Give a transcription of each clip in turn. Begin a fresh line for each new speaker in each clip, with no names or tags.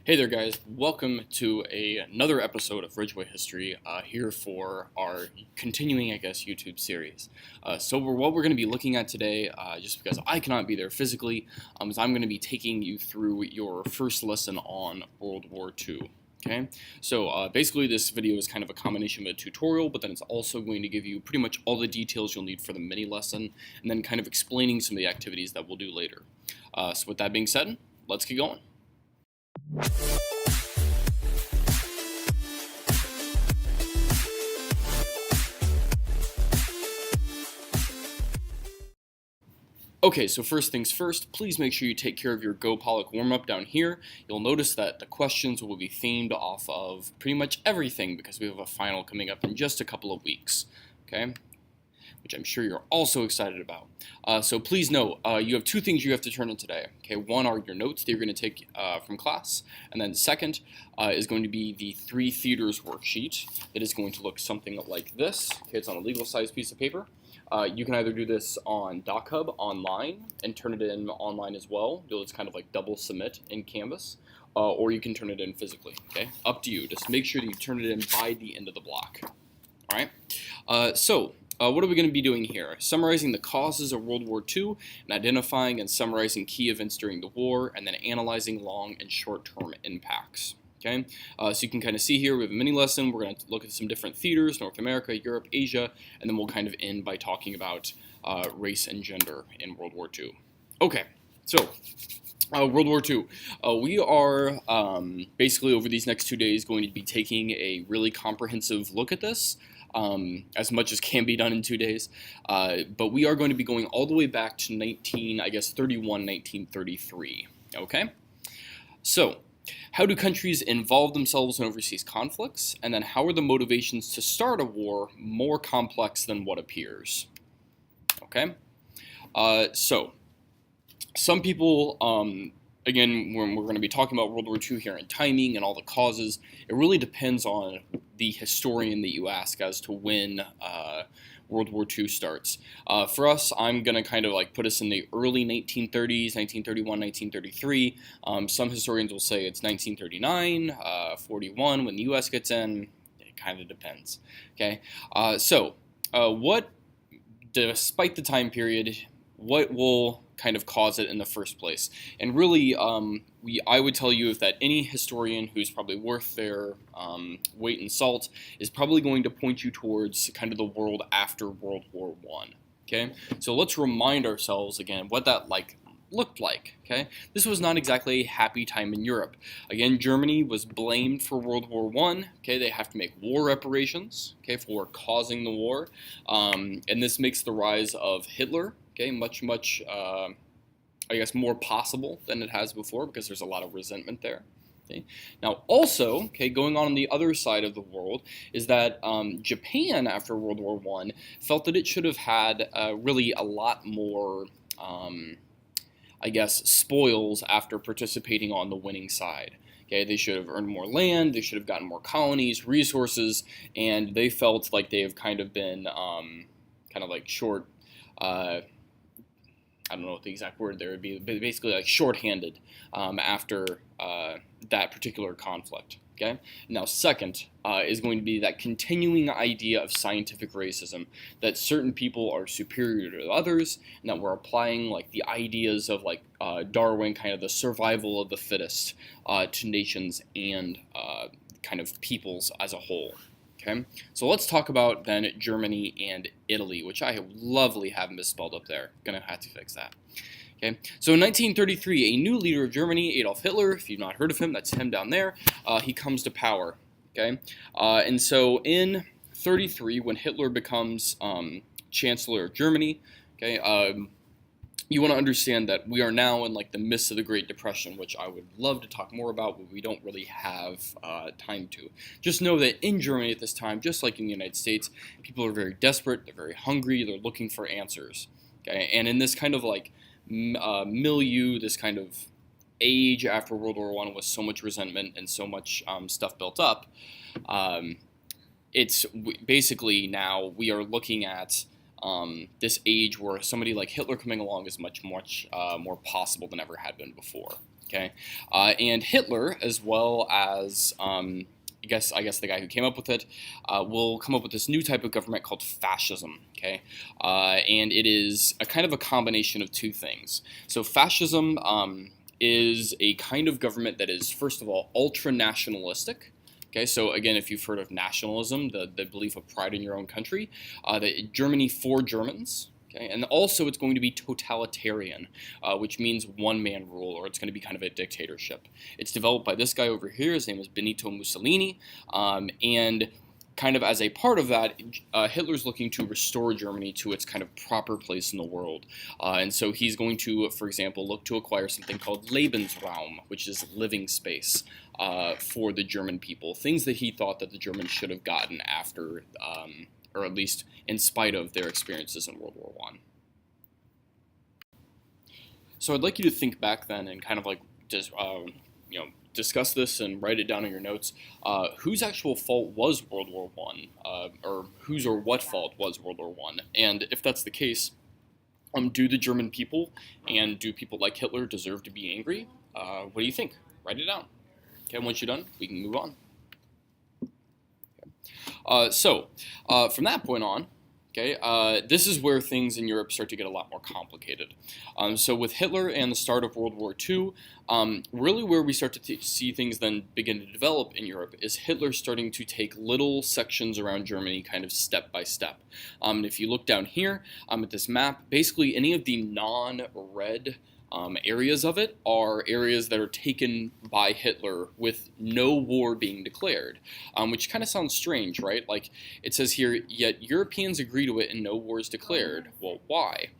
Hey there guys, welcome to another episode of Ridgway History here for our continuing, YouTube series. What we're going to be looking at today, just because I cannot be there physically, is I'm going to be taking you through your first lesson on World War II. Okay, so basically this video is kind of a combination of a tutorial, but then it's also going to give you pretty much all the details you'll need for the mini lesson, and then kind of explaining some of the activities that we'll do later. So with that being said, let's get going. Okay, so first things first, please make sure you take care of your Go Pollock warm-up down here. You'll notice that the questions will be themed off of pretty much everything because we have a final coming up in just a couple of weeks, okay? Which I'm sure you're also excited about. So please note, you have two things you have to turn in today. Okay, one are your notes that you're going to take from class, and then second is going to be the 3 theaters worksheet. It is going to look something like this. Okay, it's on a legal size piece of paper. You can either do this on DocHub online and turn it in online as well. You'll just kind of like double submit in Canvas, or you can turn it in physically. Okay, up to you. Just make sure that you turn it in by the end of the block. All right. What are we going to be doing here? Summarizing the causes of World War II and identifying and summarizing key events during the war, and then analyzing long and short-term impacts. Okay, so you can kind of see here we have a mini lesson. We're going to look at some different theaters: North America, Europe, Asia, and then we'll kind of end by talking about race and gender in World War II. Okay, so World War II. We are basically over these next 2 days going to be taking a really comprehensive look at this. As much as can be done in 2 days, but we are going to be going all the way back to 1933, okay? So, how do countries involve themselves in overseas conflicts, and then how are the motivations to start a war more complex than what appears, okay? Some people, again, when we're going to be talking about World War II here and timing and all the causes, it really depends on the historian that you ask as to when World War II starts. For us, I'm going to kind of like put us in the early 1930s, 1931, 1933. Some historians will say it's 1939, 41 when the U.S. gets in. It kind of depends. Okay, despite the time period, what will kind of cause it in the first place? And really, I would tell you that any historian who's probably worth their weight in salt is probably going to point you towards kind of the world after World War I. Okay, so let's remind ourselves again what that looked like. Okay, this was not exactly a happy time in Europe. Again, Germany was blamed for World War I. Okay, they have to make war reparations. Okay, for causing the war, and this makes the rise of Hitler. Okay, much, more possible than it has before because there's a lot of resentment there. Okay. Now, also, going on the other side of the world is that Japan, after World War I, felt that it should have had really a lot more, spoils after participating on the winning side. Okay, they should have earned more land, they should have gotten more colonies, resources, and they felt like they have kind of been short. I don't know what the exact word there would be, but basically like shorthanded after that particular conflict. Okay. Now, second is going to be that continuing idea of scientific racism, that certain people are superior to others, and that we're applying like the ideas of Darwin, kind of the survival of the fittest, to nations and kind of peoples as a whole. Okay, so let's talk about then Germany and Italy, which I lovely have misspelled up there. Gonna have to fix that. Okay, so in 1933, a new leader of Germany, Adolf Hitler, if you've not heard of him, that's him down there, he comes to power. Okay, and so in 33, when Hitler becomes Chancellor of Germany, okay, you want to understand that we are now in the midst of the Great Depression, which I would love to talk more about, but we don't really have time to. Just know that in Germany at this time, just like in the United States, people are very desperate, they're very hungry, they're looking for answers. Okay, and in this kind of milieu, this kind of age after World War I with so much resentment and so much stuff built up, it's basically now we are looking at this age where somebody like Hitler coming along is much more possible than ever had been before. Okay, and Hitler, as well as I guess the guy who came up with it, will come up with this new type of government called fascism. Okay, and it is a kind of a combination of two things. So fascism is a kind of government that is, first of all, ultra nationalistic. Okay, so again, if you've heard of nationalism, the belief of pride in your own country, Germany for Germans. Okay, and also it's going to be totalitarian, which means one-man rule, or it's going to be kind of a dictatorship. It's developed by this guy over here. His name is Benito Mussolini, and kind of as a part of that, Hitler's looking to restore Germany to its kind of proper place in the world. And so he's going to, for example, look to acquire something called Lebensraum, which is living space for the German people, things that he thought that the Germans should have gotten after, or at least in spite of their experiences in World War I. So I'd like you to think back then and kind of like just, discuss this and write it down in your notes. Whose actual fault was World War I, or whose or what fault was World War I? And if that's the case, do the German people and do people like Hitler deserve to be angry? What do you think? Write it down. Okay, once you're done, we can move on. So from that point on, okay, this is where things in Europe start to get a lot more complicated. So with Hitler and the start of World War II, really where we start to see things then begin to develop in Europe is Hitler starting to take little sections around Germany kind of step by step. If you look down here at this map, basically any of the non-red areas of it are areas that are taken by Hitler with no war being declared, which kind of sounds strange, right? Like it says here, yet Europeans agree to it and no war is declared. Well, why?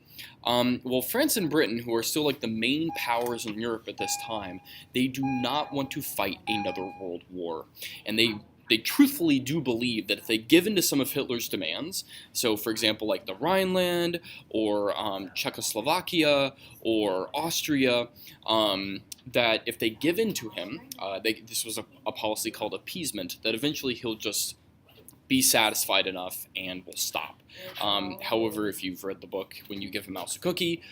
Well, France and Britain, who are still like the main powers in Europe at this time, they do not want to fight another world war, and they truthfully do believe that if they give in to some of Hitler's demands, so for example like the Rhineland or Czechoslovakia or Austria, that if they give in to him, this was a policy called appeasement, that eventually he'll just be satisfied enough and will stop. However, if you've read the book, when you give a mouse a cookie,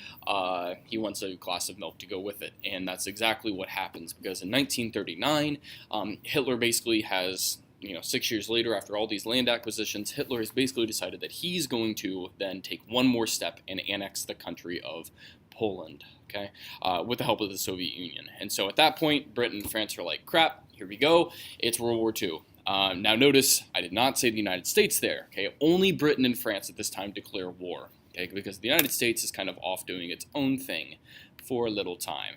he wants a glass of milk to go with it. And that's exactly what happens, because in 1939, Hitler basically has, 6 years later, after all these land acquisitions, Hitler has basically decided that he's going to then take one more step and annex the country of Poland, okay, with the help of the Soviet Union. And so at that point, Britain and France are like, crap, here we go, it's World War II. Now notice, I did not say the United States there, okay? Only Britain and France at this time declare war, okay? Because the United States is kind of off doing its own thing for a little time,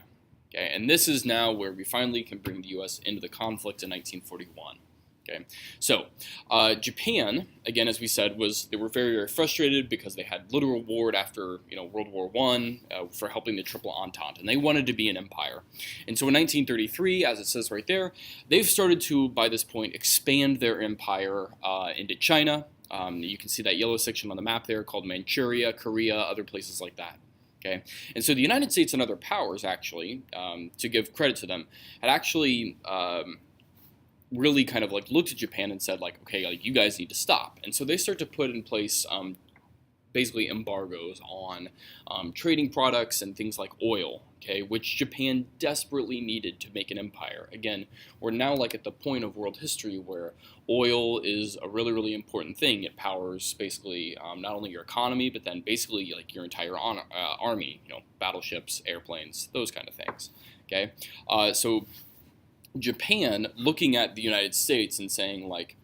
okay? And this is now where we finally can bring the U.S. into the conflict in 1941. Okay, so Japan, again, as we said, they were very, very frustrated because they had little reward after World War I for helping the Triple Entente, and they wanted to be an empire. And so in 1933, as it says right there, they've started to, by this point, expand their empire into China. You can see that yellow section on the map there called Manchuria, Korea, other places like that. Okay, and so the United States and other powers, actually, to give credit to them, had actually really kind of like looked at Japan and said like, okay, like you guys need to stop. And so they start to put in place basically embargoes on trading products and things like oil, okay, which Japan desperately needed to make an empire. Again, we're now like at the point of world history where oil is a really, really important thing. It powers basically not only your economy, but then basically like your entire army, battleships, airplanes, those kind of things, okay? So Japan looking at the United States and saying like,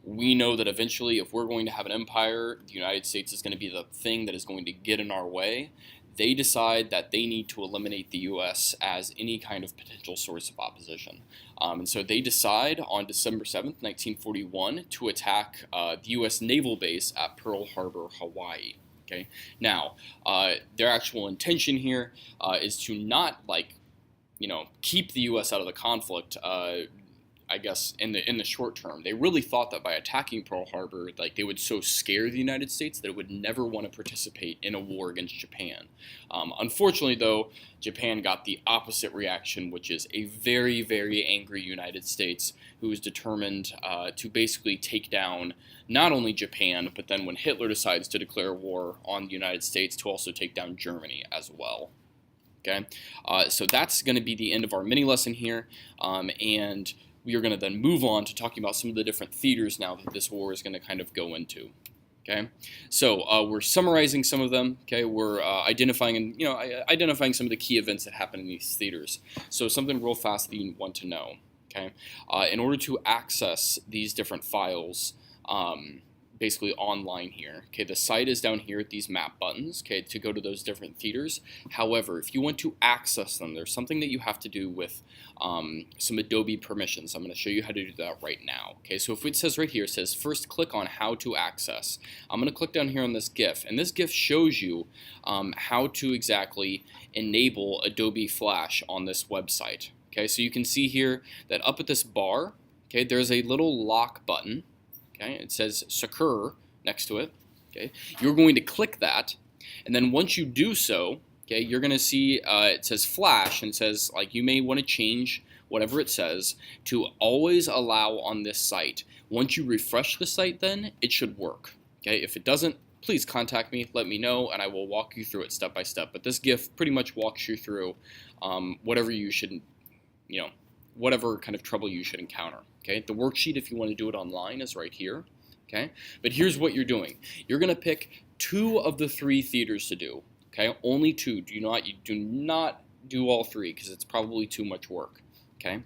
we know that eventually if we're going to have an empire, the United States is going to be the thing that is going to get in our way. They decide that they need to eliminate the U.S. as any kind of potential source of opposition. And so they decide on December 7th, 1941, to attack the U.S. naval base at Pearl Harbor, Hawaii. Okay. Now, their actual intention here is to not keep the U.S. out of the conflict, I guess, in the short term. They really thought that by attacking Pearl Harbor, like they would so scare the United States that it would never want to participate in a war against Japan. Unfortunately, though, Japan got the opposite reaction, which is a very, very angry United States who is determined to basically take down not only Japan, but then when Hitler decides to declare war on the United States, to also take down Germany as well. Okay, so that's going to be the end of our mini lesson here, and we are going to then move on to talking about some of the different theaters now that this war is going to kind of go into. Okay, so we're summarizing some of them. Okay, we're identifying and identifying some of the key events that happen in these theaters. So something real fast that you want to know. Okay, in order to access these different files, basically online here. Okay, the site is down here at these map buttons, okay, to go to those different theaters. However, if you want to access them, there's something that you have to do with some Adobe permissions. I'm going to show you how to do that right now. Okay, so if it says right here, it says first click on how to access. I'm going to click down here on this GIF, and this GIF shows you how to exactly enable Adobe Flash on this website. Okay, so you can see here that up at this bar, okay, there's a little lock button. Okay, it says secure next to it. Okay, you're going to click that, and then once you do so, okay, you're going to see it says Flash, and it says like you may want to change whatever it says to always allow on this site. Once you refresh the site, then it should work. Okay, if it doesn't, please contact me, let me know, and I will walk you through it step by step. But this GIF pretty much walks you through whatever you should, whatever kind of trouble you should encounter. Okay, the worksheet, if you want to do it online, is right here. Okay, but here's what you're doing. You're going to pick 2 of the 3 theaters to do. Okay, only 2. You do not do all 3 because it's probably too much work. Okay,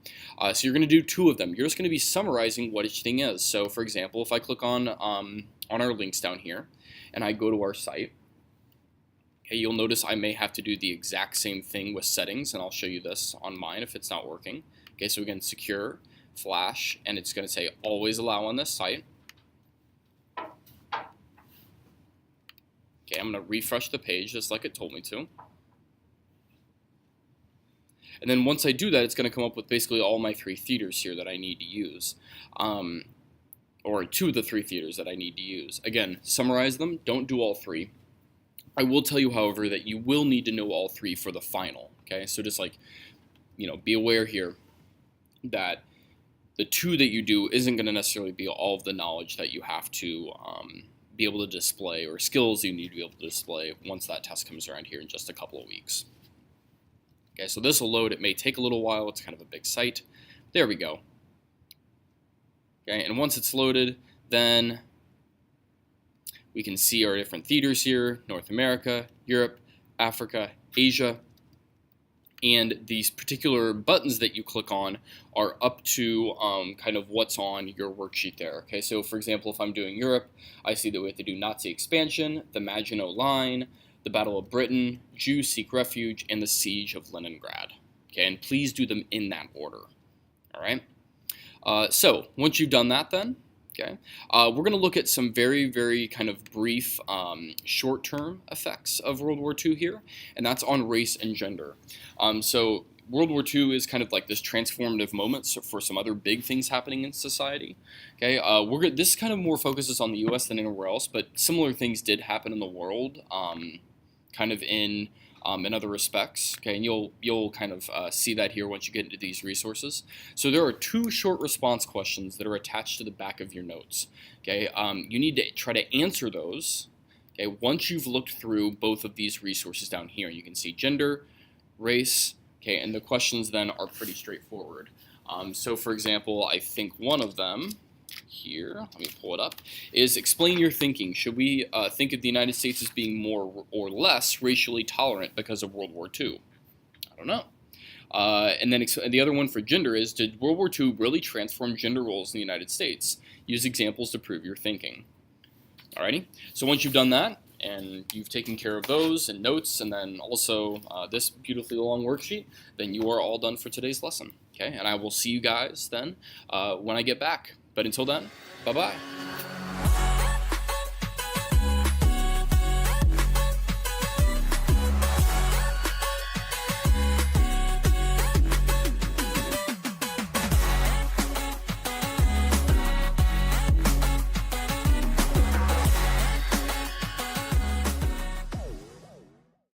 so you're going to do 2 of them. You're just going to be summarizing what each thing is. So, for example, if I click on our links down here, and I go to our site, okay, you'll notice I may have to do the exact same thing with settings, and I'll show you this on mine if it's not working. Okay, so again, secure, Flash, and it's going to say always allow on this site. Okay, I'm going to refresh the page just like it told me to. And then once I do that, it's going to come up with basically all my 3 theaters here that I need to use. Or 2 of the 3 theaters that I need to use. Again, summarize them. Don't do all 3. I will tell you, however, that you will need to know all 3 for the final. Okay, so just like, be aware here that the 2 that you do isn't going to necessarily be all of the knowledge that you have to be able to display, or skills you need to be able to display once that test comes around here in just a couple of weeks. Okay, so this will load. It may take a little while. It's kind of a big site. There we go. Okay, and once it's loaded, then we can see our different theaters here: North America, Europe, Africa, Asia. And these particular buttons that you click on are up to kind of what's on your worksheet there. Okay, so for example, if I'm doing Europe, I see that we have to do Nazi expansion, the Maginot Line, the Battle of Britain, Jews seek refuge, and the Siege of Leningrad. Okay, and please do them in that order. All right. So once you've done that, then okay, we're going to look at some very, very kind of brief short-term effects of World War II here, and that's on race and gender. So World War II is kind of like this transformative moment for some other big things happening in society. Okay, this kind of more focuses on the U.S. than anywhere else, but similar things did happen in the world, kind of in other respects. Okay, and you'll kind of see that here once you get into these resources. So there are 2 short response questions that are attached to the back of your notes. Okay, you need to try to answer those. Okay, once you've looked through both of these resources down here, you can see gender, race. Okay, and the questions then are pretty straightforward. So for example, I think one of them here, let me pull it up, is explain your thinking. Should we think of the United States as being more or less racially tolerant because of World War II? I don't know. And then the other one for gender is, did World War II really transform gender roles in the United States? Use examples to prove your thinking. Alrighty, so once you've done that, and you've taken care of those and notes, and then also this beautifully long worksheet, then you are all done for today's lesson. Okay, and I will see you guys then when I get back. But until then, bye-bye.